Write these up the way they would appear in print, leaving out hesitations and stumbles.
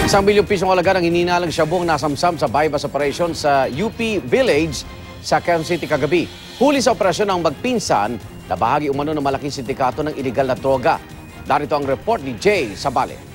1 milyong pisong halaga ng hininalang syabong nasamsam sa bypass operation sa UP Village sa Quezon City kagabi. Huli sa operasyon ng magpinsan na bahagi umano ng malaking sindikato ng iligal na droga. Narito ang report ni Jay Sabale.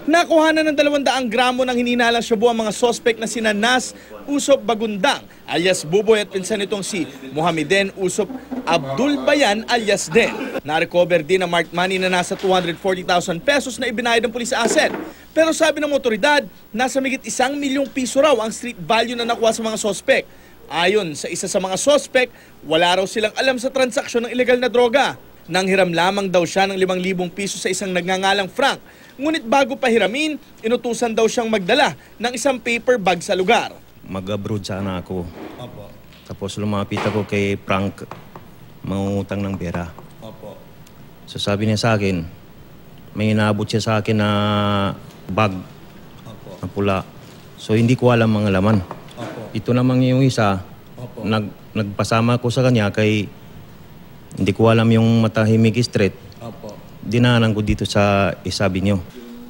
Nakuhanan ng 200 gramo ng hininalang shabu ang mga sospek na sina Nas Usop Bagundang alias Buboy at pinsan nitong si Mohameden Usop Abdul Bayan alias Den. Na-recover din ang marked money na nasa 240,000 pesos na ibinayad ng police asset. Pero sabi ng otoridad, nasa migit 1 milyong piso raw ang street value na nakuha sa mga sospek. Ayon sa isa sa mga sospek, wala raw silang alam sa transaksyon ng ilegal na droga. Nanghiram lamang daw siya ng 5,000 piso sa isang nagngangalang Frank. Ngunit bago pahiramin, inutusan daw siyang magdala ng isang paper bag sa lugar. Mag-abroad sana ako. Opo. Tapos lumapit ako kay Frank, mangungutang ng pera. Opo. So sabi niya sa akin, may inaabot siya sa akin na bag na pula. So hindi ko alam mga laman. Opo. Ito namang yung isa, nagpasama ko sa kanya kay hindi ko alam yung Matahimik Street. Opo. Dinaanan ko dito sa isabi niyo.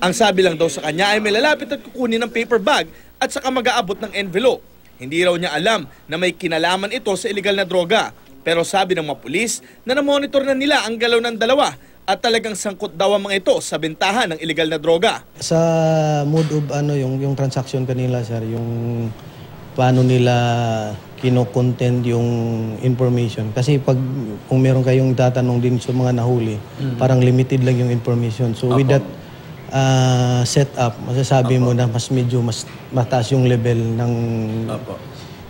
Ang sabi lang daw sa kanya ay may lalapit at kukunin ng paper bag at saka mag-aabot ng envelope. Hindi raw niya alam na may kinalaman ito sa iligal na droga. Pero sabi ng mga pulis na namonitor na nila ang galaw ng dalawa at talagang sangkot daw ang mga ito sa bentahan ng iligal na droga. Sa mood of yung transaction kanila sir, yung paano nila kino-content yung information. Kasi kung meron kayong tatanong din sa mga nahuli, parang limited lang yung information. So with that setup, masasabi mo na mas mataas yung level ng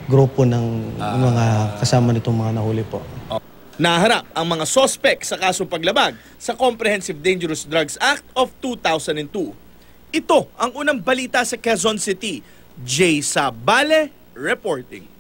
grupo ng mga kasama nitong mga nahuli po. Naharap ang mga sospek sa kasong paglabag sa Comprehensive Dangerous Drugs Act of 2002. Ito ang unang balita sa Quezon City. Jay Sabale reporting.